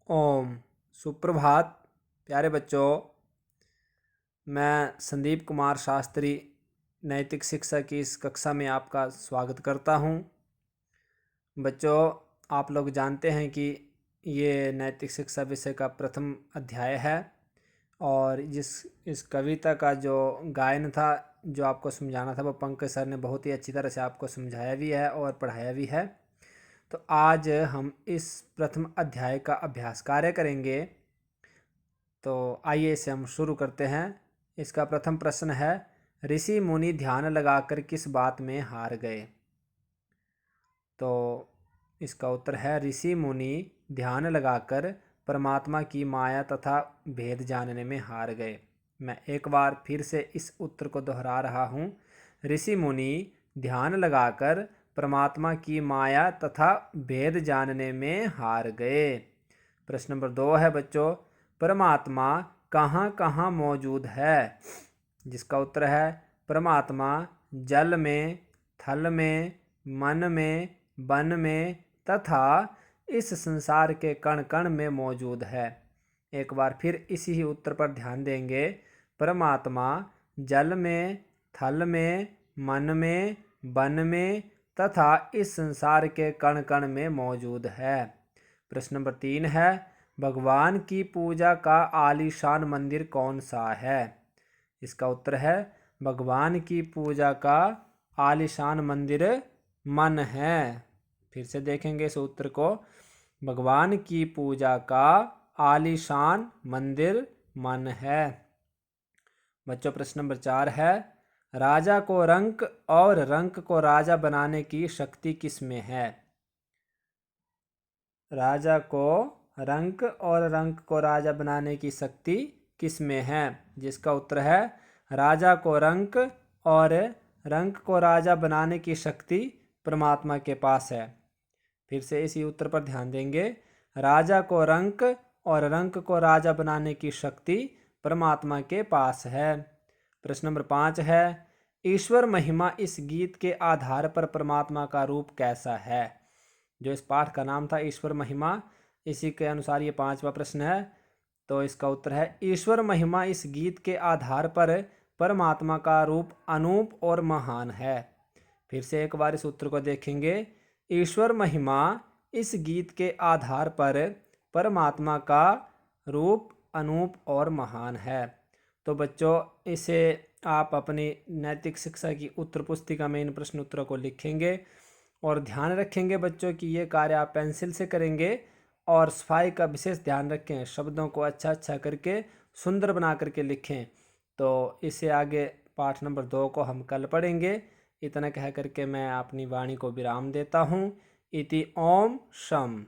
ओम। सुप्रभात प्यारे बच्चों, मैं संदीप कुमार शास्त्री नैतिक शिक्षा की इस कक्षा में आपका स्वागत करता हूं। बच्चों, आप लोग जानते हैं कि ये नैतिक शिक्षा विषय का प्रथम अध्याय है और इस कविता का जो गायन था, जो आपको समझाना था, वो पंकज सर ने बहुत ही अच्छी तरह से आपको समझाया भी है और पढ़ाया भी है। तो आज हम इस प्रथम अध्याय का अभ्यास कार्य करेंगे। तो आइए इसे हम शुरू करते हैं। इसका प्रथम प्रश्न है, ऋषि मुनि ध्यान लगाकर किस बात में हार गए? तो इसका उत्तर है, ऋषि मुनि ध्यान लगाकर परमात्मा की माया तथा भेद जानने में हार गए। मैं एक बार फिर से इस उत्तर को दोहरा रहा हूँ। ऋषि मुनि ध्यान लगाकर परमात्मा की माया तथा भेद जानने में हार गए। प्रश्न नंबर 2 है बच्चों, परमात्मा कहाँ कहाँ मौजूद है? जिसका उत्तर है, परमात्मा जल में, थल में, मन में, वन में तथा इस संसार के कण कण में मौजूद है। एक बार फिर इसी ही उत्तर पर ध्यान देंगे। परमात्मा जल में, थल में, मन में, वन में तथा इस संसार के कण कण में मौजूद है। प्रश्न नंबर 3 है, भगवान की पूजा का आलीशान मंदिर कौन सा है? इसका उत्तर है, भगवान की पूजा का आलीशान मंदिर मन है। फिर से देखेंगे इस उत्तर को। भगवान की पूजा का आलीशान मंदिर मन है। बच्चों, प्रश्न नंबर 4 है, राजा को रंक और रंक को राजा बनाने की शक्ति किस में है? राजा को रंक और रंक को राजा बनाने की शक्ति किस में है? जिसका उत्तर है, राजा को रंक और रंक को राजा बनाने की शक्ति परमात्मा के पास है। फिर से इसी उत्तर पर ध्यान देंगे। राजा को रंक और रंक को राजा बनाने की शक्ति परमात्मा के पास है। प्रश्न नंबर 5 है, ईश्वर महिमा इस गीत के आधार पर परमात्मा का रूप कैसा है? जो इस पाठ का नाम था ईश्वर महिमा, इसी के अनुसार ये 5वां प्रश्न है। तो इसका उत्तर है, ईश्वर महिमा इस गीत के आधार पर परमात्मा का रूप अनूप और महान है। फिर से एक बार इस उत्तर को देखेंगे। ईश्वर महिमा इस गीत के आधार पर परमात्मा का रूप अनूप और महान है। तो बच्चों, इसे आप अपनी नैतिक शिक्षा की उत्तर पुस्तिका में इन प्रश्न उत्तरों को लिखेंगे और ध्यान रखेंगे बच्चों कि ये कार्य आप पेंसिल से करेंगे और सफाई का विशेष ध्यान रखें। शब्दों को अच्छा अच्छा करके सुंदर बना करके लिखें। तो इससे आगे पाठ नंबर 2 को हम कल पढ़ेंगे। इतना कह करके मैं अपनी वाणी को विराम देता हूँ। इति ओम शम।